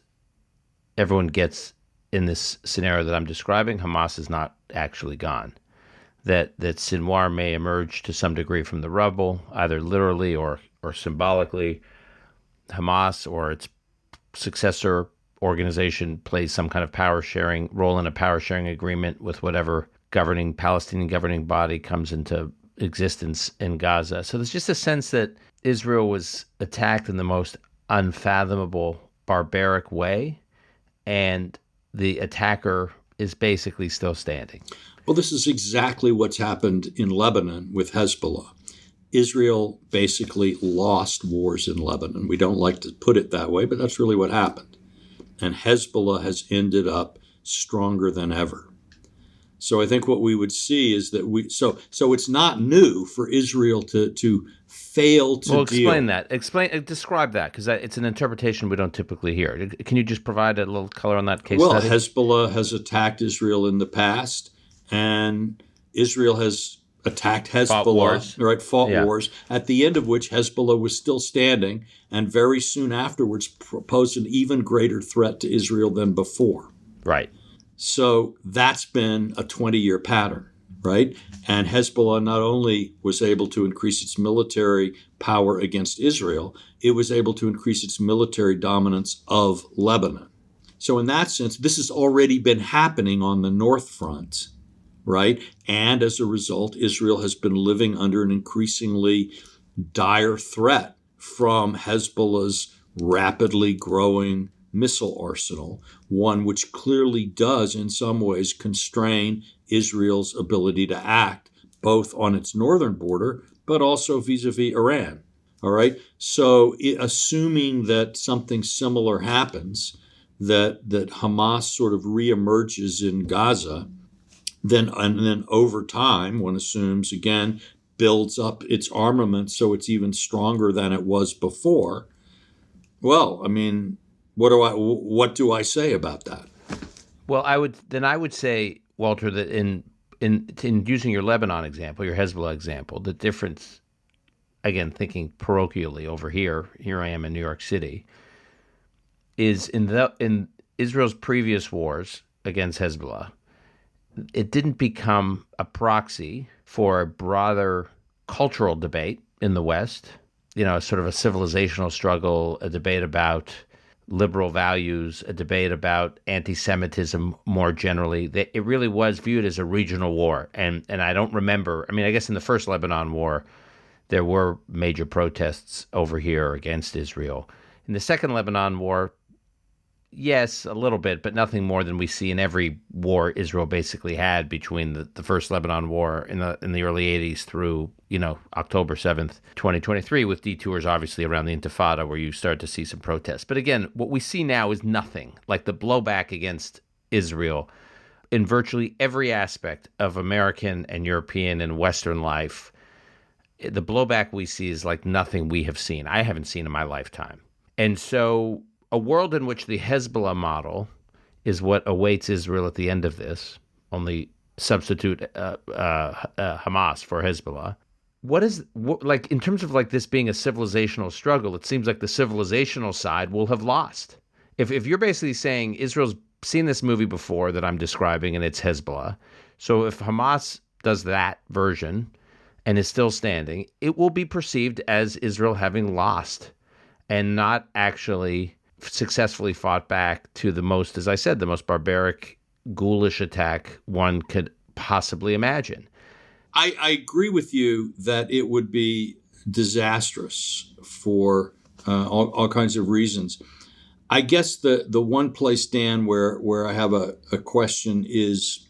everyone gets in this scenario that I'm describing, Hamas is not actually gone. that Sinwar may emerge to some degree from the rubble, either literally or symbolically. Hamas or its successor organization plays some kind of power sharing role in a power sharing agreement with whatever Palestinian governing body comes into existence in Gaza. So there's just a sense that Israel was attacked in the most unfathomable, barbaric way, and the attacker is basically still standing. Well, this is exactly what's happened in Lebanon with Hezbollah. Israel basically lost wars in Lebanon. We don't like to put it that way, but that's really what happened. And Hezbollah has ended up stronger than ever. So I think what we would see is that so it's not new for Israel to fail to explain that. Describe that, because it's an interpretation we don't typically hear. Can you just provide a little color on that case study? Well, Hezbollah has attacked Israel in the past, and Israel has attacked Hezbollah, fought wars, at the end of which Hezbollah was still standing, and very soon afterwards posed an even greater threat to Israel than before. Right. So that's been a 20-year pattern, right? And Hezbollah not only was able to increase its military power against Israel, it was able to increase its military dominance of Lebanon. So in that sense, this has already been happening on the North Front, right? And as a result, Israel has been living under an increasingly dire threat from Hezbollah's rapidly growing missile arsenal, one which clearly does in some ways constrain Israel's ability to act both on its northern border, but also vis-a-vis Iran. All right. So assuming that something similar happens, that Hamas sort of reemerges in Gaza, then over time, one assumes, again, builds up its armament so it's even stronger than it was before. Well, I mean, what do I say about that? Well, I would say, Walter, that in using your Lebanon example, your Hezbollah example, the difference, again, thinking parochially over here I am in New York City, is in Israel's previous wars against Hezbollah, it didn't become a proxy for a broader cultural debate in the West, sort of a civilizational struggle, a debate about liberal values, a debate about anti-Semitism more generally. It really was viewed as a regional war. And I don't remember, I guess in the first Lebanon war, there were major protests over here against Israel. In the second Lebanon war, yes, a little bit, but nothing more than we see in every war Israel basically had between the first Lebanon war in the early 80s through, October 7th, 2023, with detours obviously around the Intifada where you start to see some protests. But again, what we see now is nothing like the blowback against Israel in virtually every aspect of American and European and Western life. The blowback we see is like nothing we have seen. I haven't seen in my lifetime. And so a world in which the Hezbollah model is what awaits Israel at the end of this, only substitute Hamas for Hezbollah. In terms of this being a civilizational struggle, it seems like the civilizational side will have lost. If you're basically saying Israel's seen this movie before that I'm describing and it's Hezbollah, so if Hamas does that version and is still standing, it will be perceived as Israel having lost and not actually successfully fought back to the most, as I said, the most barbaric, ghoulish attack one could possibly imagine. I agree with you that it would be disastrous for all kinds of reasons. I guess the one place, Dan, where I have a question is,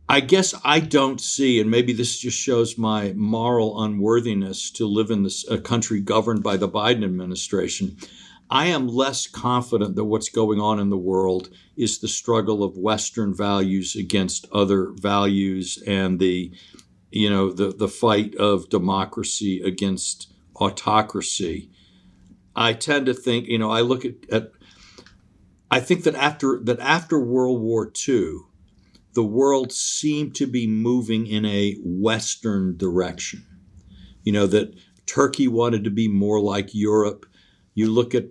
I guess I don't see, and maybe this just shows my moral unworthiness to live in a country governed by the Biden administration. I am less confident that what's going on in the world is the struggle of Western values against other values and the fight of democracy against autocracy. I tend to think, I look I think that after World War II, the world seemed to be moving in a Western direction. That Turkey wanted to be more like Europe. You look at,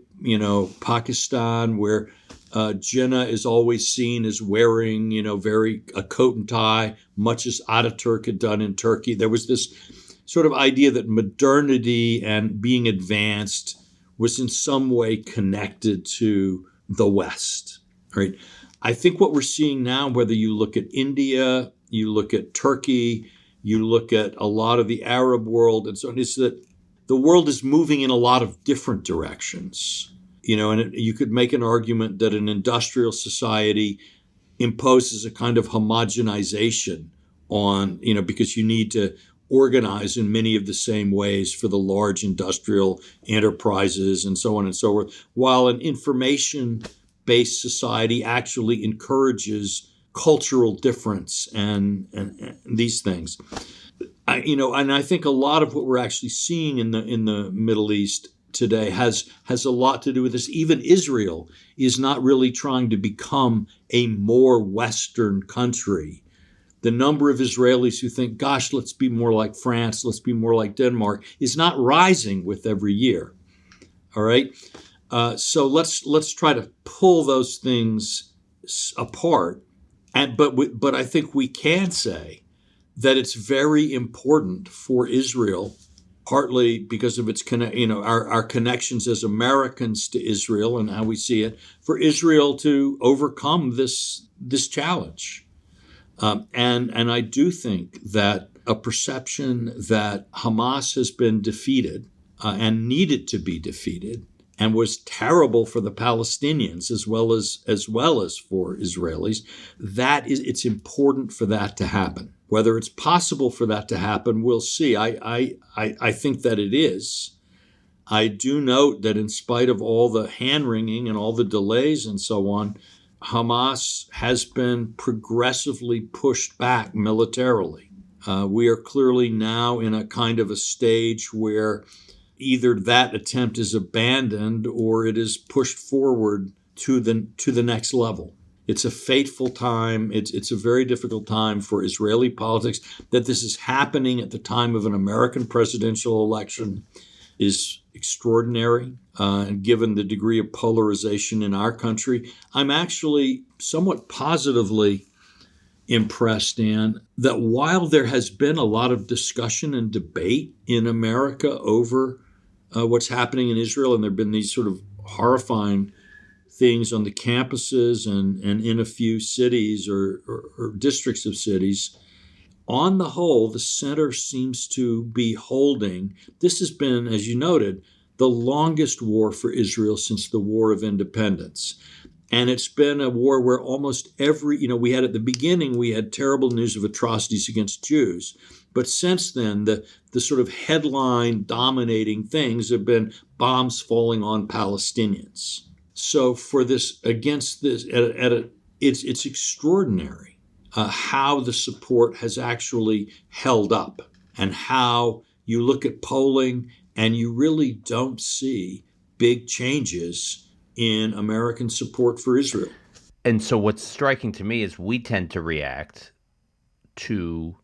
Pakistan, where Jinnah is always seen as wearing, very a coat and tie, much as Ataturk had done in Turkey. There was this sort of idea that modernity and being advanced was in some way connected to the West, right? I think what we're seeing now, whether you look at India, you look at Turkey, you look at a lot of the Arab world and so on, is that the world is moving in a lot of different directions. You could make an argument that an industrial society imposes a kind of homogenization on, because you need to organize in many of the same ways for the large industrial enterprises and so on and so forth, while an information-based society actually encourages cultural difference and these things. And I think a lot of what we're actually seeing in the Middle East today has a lot to do with this. Even Israel is not really trying to become a more Western country. The number of Israelis who think, gosh, let's be more like France, let's be more like Denmark, is not rising with every year. All right? So let's try to pull those things apart. But I think we can say that it's very important for Israel, partly because of its our connections as Americans to Israel and how we see it, for Israel to overcome this challenge. And I do think that a perception that Hamas has been defeated and needed to be defeated and was terrible for the Palestinians as well as for Israelis, it's important for that to happen. Whether it's possible for that to happen, we'll see. I think that it is. I do note that in spite of all the hand-wringing and all the delays and so on, Hamas has been progressively pushed back militarily. We are clearly now in a kind of a stage where either that attempt is abandoned or it is pushed forward to the next level. It's a fateful time. It's a very difficult time for Israeli politics. That this is happening at the time of an American presidential election is extraordinary, and given the degree of polarization in our country. I'm actually somewhat positively impressed, Dan, that while there has been a lot of discussion and debate in America over what's happening in Israel, and there have been these sort of horrifying things on the campuses and in a few cities or districts of cities, on the whole, the center seems to be holding. This has been, as you noted, the longest war for Israel since the War of Independence. And it's been a war where almost we had at the beginning, we had terrible news of atrocities against Jews. But since then, the sort of headline dominating things have been bombs falling on Palestinians. So for this, against this, it's extraordinary how the support has actually held up, and how you look at polling and you really don't see big changes in American support for Israel. And so what's striking to me is we tend to react to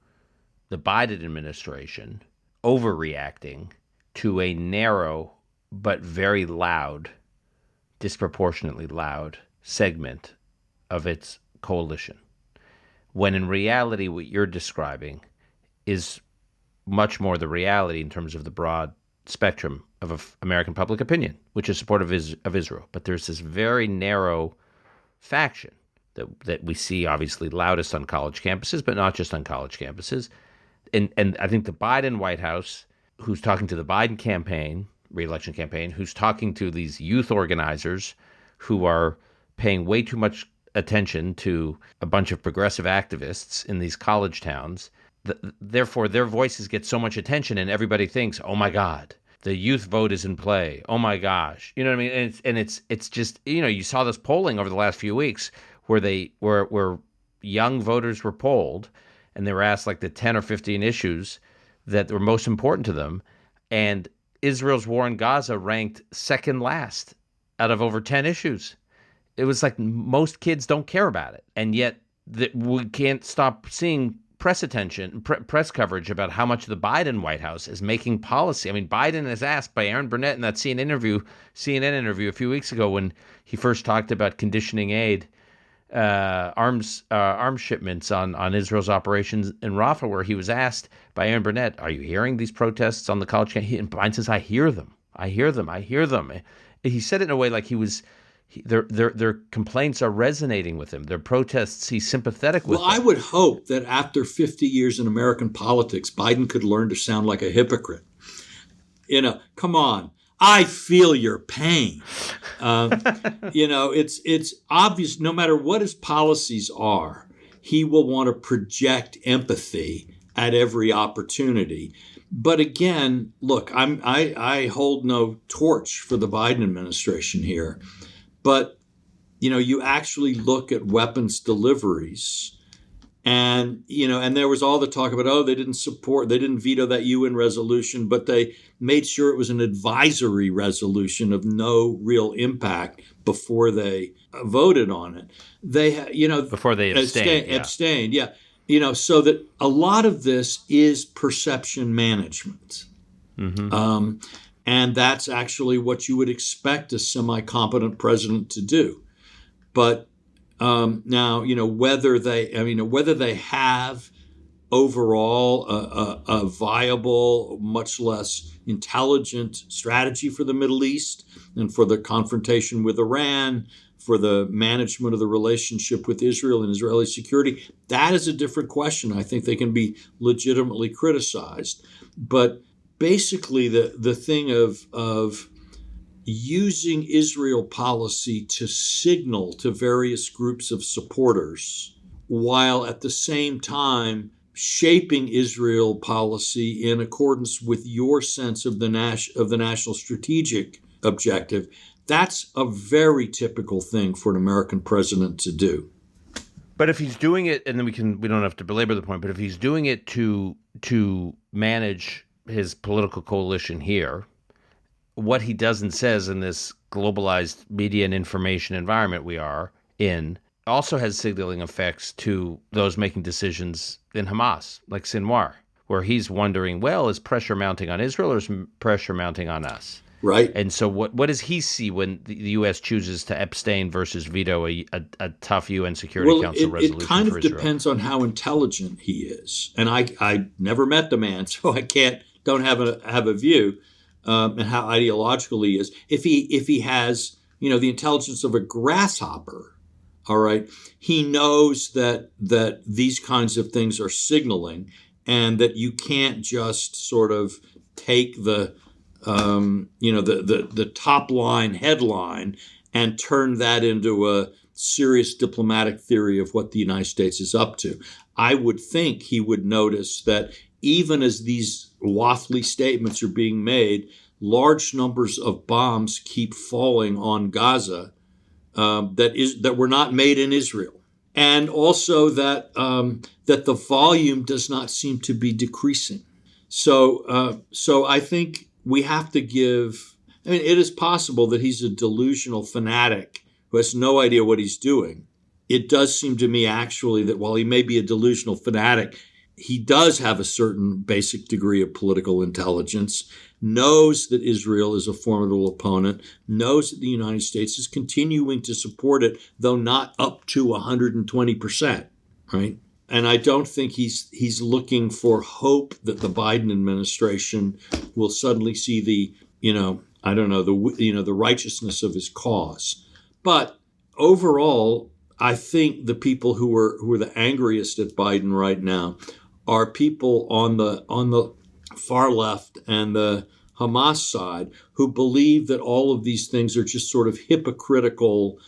the Biden administration overreacting to a narrow but very loud, disproportionately loud segment of its coalition, when in reality what you're describing is much more the reality in terms of the broad spectrum of American public opinion, which is supportive of Israel. But there's this very narrow faction that we see obviously loudest on college campuses, but not just on college campuses. And I think the Biden White House, who's talking to the Biden campaign, re-election campaign, who's talking to these youth organizers who are paying way too much attention to a bunch of progressive activists in these college towns. Therefore, their voices get so much attention, and everybody thinks, "Oh my God, the youth vote is in play. Oh my gosh," you know what I mean? And it's just, you saw this polling over the last few weeks where young voters were polled, and they were asked like the 10 or 15 issues that were most important to them, and Israel's war in Gaza ranked second last out of over 10 issues. It was like most kids don't care about it. And yet we can't stop seeing press attention, press coverage about how much the Biden White House is making policy. I mean, Biden is asked by Aaron Burnett in that CNN interview a few weeks ago when he first talked about conditioning aid, arms shipments on Israel's operations in Rafah, where he was asked by Aaron Burnett, "Are you hearing these protests on the college campus?" And Biden says, "I hear them. I hear them. I hear them." He said it in a way like their complaints are resonating with him. Their protests, he's sympathetic with them. I would hope that after 50 years in American politics, Biden could learn to sound like a hypocrite. Come on. I feel your pain. It's obvious no matter what his policies are, he will want to project empathy at every opportunity. But again, look, I hold no torch for the Biden administration here. But, you actually look at weapons deliveries and there was all the talk about, they didn't veto that UN resolution, but they made sure it was an advisory resolution of no real impact before they voted on it. Before they abstained. Yeah. So that a lot of this is perception management. Mm-hmm. And that's actually what you would expect a semi-competent president to do. But now, whether they have overall a viable, much less intelligent strategy for the Middle East and for the confrontation with Iran, for the management of the relationship with Israel and Israeli security, that is a different question. I think they can be legitimately criticized. But basically, the thing of using Israel policy to signal to various groups of supporters, while at the same time shaping Israel policy in accordance with your sense of the national strategic objective, that's a very typical thing for an American president to do. But if he's doing it, and then we don't have to belabor the point, but if he's doing it to manage his political coalition here, what he does and says in this globalized media and information environment we are in also has signaling effects to those making decisions in Hamas, like Sinwar, where he's wondering, well, is pressure mounting on Israel or is pressure mounting on us? Right. And so what does he see when the U.S. chooses to abstain versus veto a tough UN Security Council resolution for Israel? It kind of depends on how intelligent he is. And I never met the man, so I don't have a view. And how ideological he is. If he has, the intelligence of a grasshopper, all right, he knows that these kinds of things are signaling, and that you can't just sort of take the top line headline and turn that into a serious diplomatic theory of what the United States is up to. I would think he would notice that even as these waffly statements are being made, large numbers of bombs keep falling on Gaza that were not made in Israel, and also that the volume does not seem to be decreasing. So I think we have to give. I mean, it is possible that he's a delusional fanatic who has no idea what he's doing. It does seem to me actually that while he may be a delusional fanatic, he does have a certain basic degree of political intelligence, knows that Israel is a formidable opponent, knows that the United States is continuing to support it, though not up to 120%, right? And I don't think he's looking for hope that the Biden administration will suddenly see the righteousness of his cause. But overall, I think the people who are the angriest at Biden right now are people on the far left and the Hamas side who believe that all of these things are just sort of hypocritical,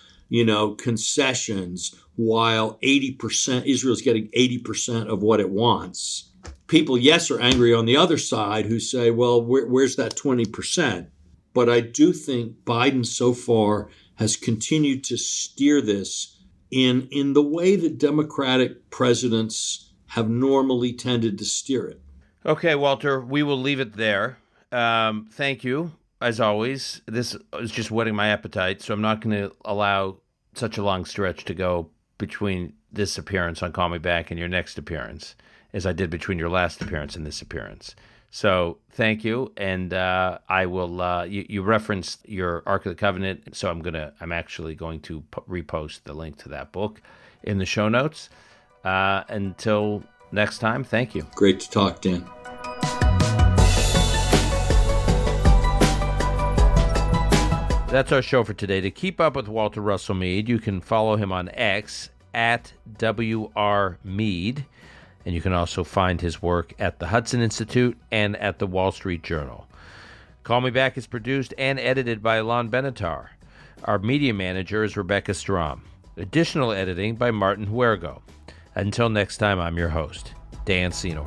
concessions, while 80% Israel's getting 80% of what it wants. People, yes, are angry on the other side who say, well, where's that 20%? But I do think Biden so far has continued to steer this in the way that Democratic presidents have normally tended to steer it. Okay, Walter, we will leave it there. Thank you, as always. This is just whetting my appetite, so I'm not going to allow such a long stretch to go between this appearance on Call Me Back and your next appearance. as I did between your last appearance and this appearance. So thank you, and I will. You referenced your Ark of the Covenant, so I'm actually going to repost the link to that book in the show notes. Until next time, thank you. Great to talk, Dan. That's our show for today. To keep up with Walter Russell Mead, you can follow him on X at WR and you can also find his work at the Hudson Institute and at the Wall Street Journal. Call Me Back is produced and edited by Alon Benatar. Our media manager is Rebecca Strom. Additional editing by Martin Huergo. Until next time, I'm your host, Dan Senor.